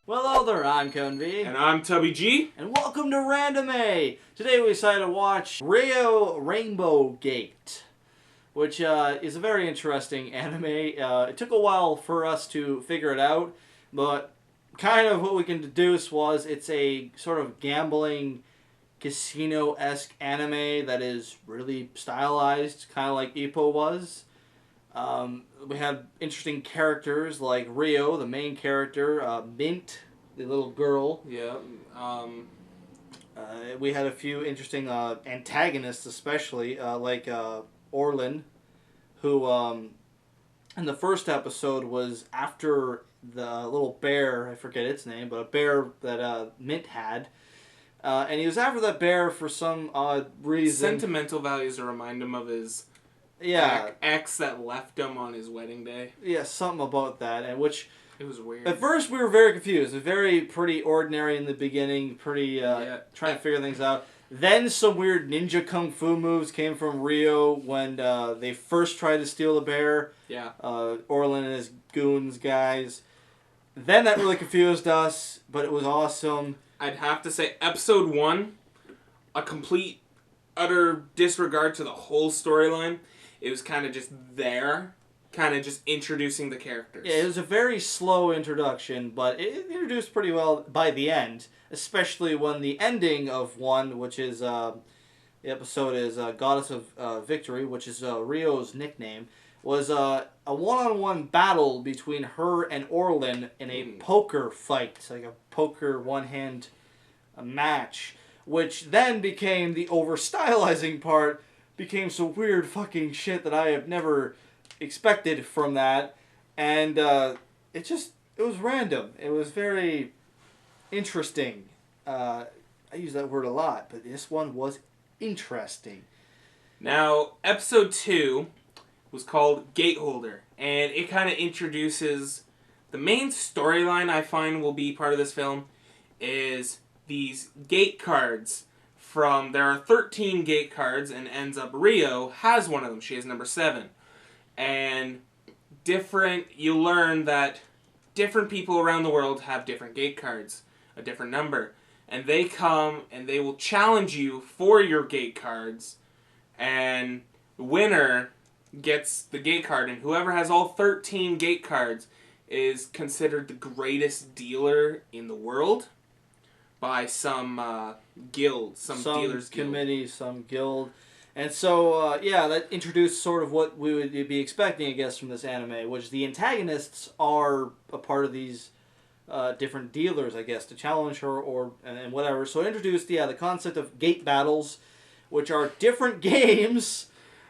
Well, hello there, I'm Convy. And I'm Tubby G. And welcome to Randime. Today we decided to watch Rio Rainbow Gate, which is a very interesting anime. It took a while for us to figure it out, but kind of what we can deduce was it's a sort of gambling casino-esque anime that is really stylized, kind of like Ippo was. We have interesting characters like Rio, the main character, Mint, the little girl. Yeah. We had a few interesting antagonists, especially like Orlin, who in the first episode was after the little bear. I forget its name, but a bear that Mint had. And he was after that bear for some odd reason. Sentimental values to remind him of his ex that left him on his wedding day. Yeah, something about that, and which it was weird. At first we were very confused. It was pretty ordinary in the beginning, trying to figure things out. Then some weird ninja kung fu moves came from Rio when they first tried to steal the bear. Yeah. Orlin and his goons guys. Then that really confused us, but it was awesome. I'd have to say episode 1, a complete, utter disregard to the whole storyline. It was kind of just there, kind of just introducing the characters. Yeah, it was a very slow introduction, but it introduced pretty well by the end, especially when the ending of one, which is, the episode is Goddess of Victory, which is Rio's nickname, was a one-on-one battle between her and Orlin in a poker fight, like a poker one-hand match, which then became the over-stylizing part, became some weird fucking shit that I have never expected from that, and it was random. It was very interesting. I use that word a lot, but this one was interesting. Now, episode 2 was called Gateholder, and it kind of introduces the main storyline I find will be part of this film is these gate cards. There are 13 gate cards, and ends up Rio has one of them. She has number 7. And you learn that different people around the world have different gate cards, a different number. And they come and they will challenge you for your gate cards, and the winner gets the gate card, and whoever has all 13 gate cards is considered the greatest dealer in the world by some guild, some dealer's committee, guild. some guild. And so, that introduced sort of what we would be expecting, I guess, from this anime, which the antagonists are a part of these different dealers, I guess, to challenge her and whatever. So it introduced, the concept of gate battles, which are different games.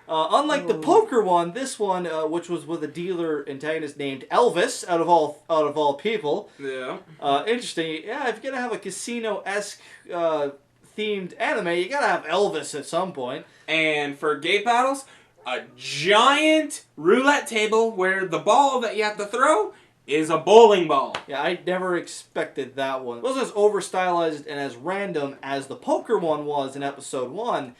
Unlike the poker one, this one, which was with a dealer antagonist named Elvis, out of all people. Yeah. Interesting. Yeah, if you're gonna have a casino-esque themed anime, you gotta have Elvis at some point. And for gate battles, a giant roulette table where the ball that you have to throw is a bowling ball. Yeah, I never expected that one. It wasn't as over-stylized and as random as the poker one was in episode 1.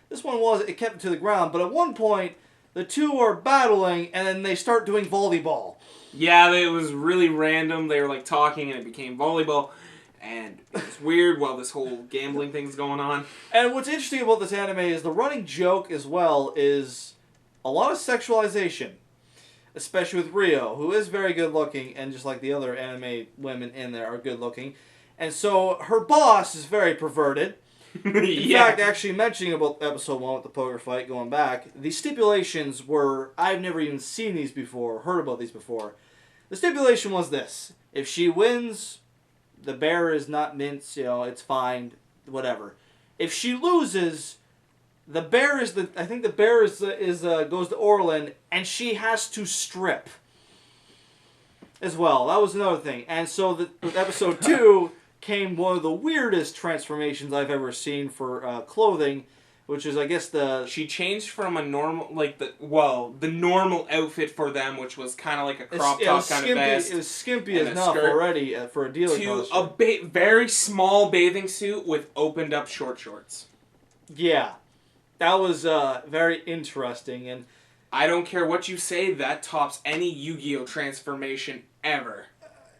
This one it kept it to the ground, but at one point, the two are battling, and then they start doing volleyball. Yeah, it was really random. They were, talking, and it became volleyball. And it was weird while this whole gambling thing's going on. And what's interesting about this anime is the running joke as well is a lot of sexualization. Especially with Rio, who is very good looking, and just like the other anime women in there are good looking. And so her boss is very perverted. In fact, actually mentioning about episode 1 with the poker fight, going back, the stipulations were, I've never even seen these before, heard about these before. The stipulation was this: if she wins, the bear is not Mint's, it's fine, whatever. If she loses, the bear is goes to Orlin, and she has to strip as well. That was another thing. And so with episode 2 came one of the weirdest transformations I've ever seen for clothing, which is, I guess, she changed from a normal, the normal outfit for them, which was kind of like a crop top kind of vest. It was skimpy enough already for a dealer costume. To a very small bathing suit with opened up short shorts. Yeah. That was very interesting, and I don't care what you say, that tops any Yu-Gi-Oh transformation ever.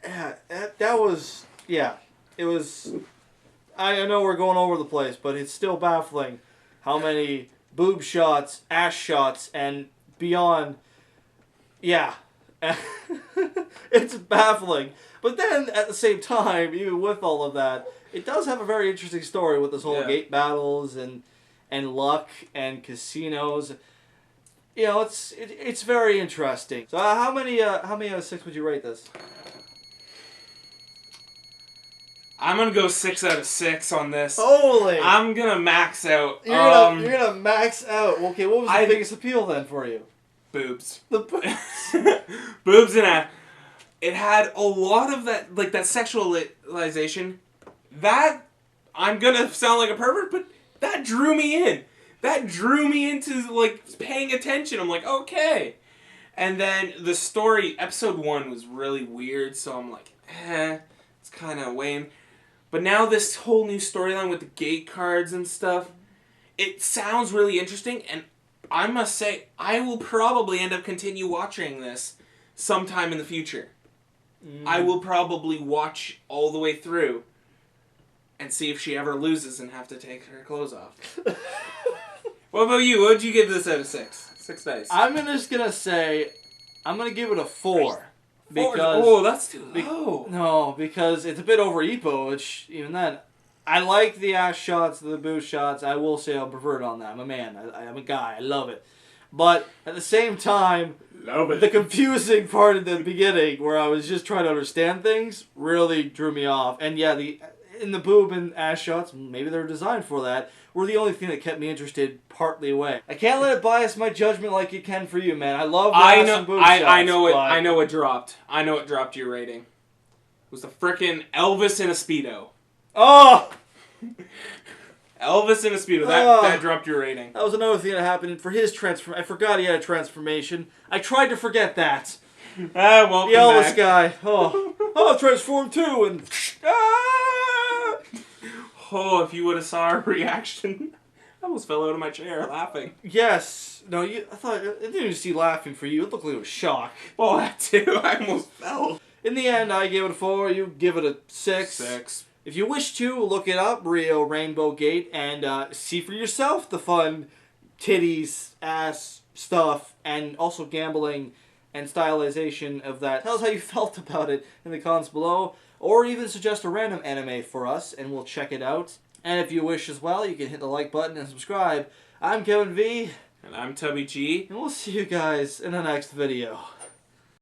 Yeah, that was yeah, it was. I know we're going over the place, but it's still baffling how many boob shots, ass shots, and beyond. Yeah. It's baffling. But then, at the same time, even with all of that, it does have a very interesting story with this whole gate battles and luck and casinos. You know, it's very interesting. So, how many out of 6 would you rate this? I'm gonna go 6 out of 6 on this. Holy! I'm gonna max out. You're gonna max out. Okay, what was the biggest appeal then for you? Boobs. The boobs. Boobs and ass. It had a lot of that, like that sexualization. That, I'm gonna sound like a pervert, but that drew me in. That drew me into like paying attention. I'm like, okay. And then the story, episode 1 was really weird, so I'm like, it's kind of lame. But now this whole new storyline with the gate cards and stuff, it sounds really interesting, and I must say, I will probably end up continue watching this sometime in the future. I will probably watch all the way through and see if she ever loses and have to take her clothes off. What about you? What would you give this out of 6? 6 dice. I'm just gonna say, I'm gonna give it a 4. Because that's too low. No, because it's a bit over Epo, which, even then, I like the ass shots, the boost shots. I will say I'll pervert on that. I'm a man. I'm a guy. I love it. But at the same time, the confusing part at the beginning, where I was just trying to understand things, really drew me off. And yeah, in the boob and ass shots, maybe they're designed for that, were the only thing that kept me interested partly away. I can't let it bias my judgment like it can for you, man. I love ass and boob shots. I know it dropped. I know it dropped your rating. It was the frickin' Elvis in a Speedo. Oh! Elvis in a Speedo. That dropped your rating. That was another thing that happened for his transformation. I forgot he had a transformation. I tried to forget that. Welcome the Elvis back. guy. Oh, transformed too, and oh, if you would have saw our reaction, I almost fell out of my chair laughing. Yes. No, I thought I didn't even see laughing for you. It looked like it was shock. Well, that too. I almost fell. In the end, I gave it a 4. You give it a 6. 6. If you wish to, look it up, Rio Rainbow Gate, and see for yourself the fun titties, ass stuff, and also gambling and stylization of that. Tell us how you felt about it in the comments below, or even suggest a random anime for us, and we'll check it out. And if you wish as well, you can hit the like button and subscribe. I'm Kevin V. And I'm Tubby G. And we'll see you guys in the next video.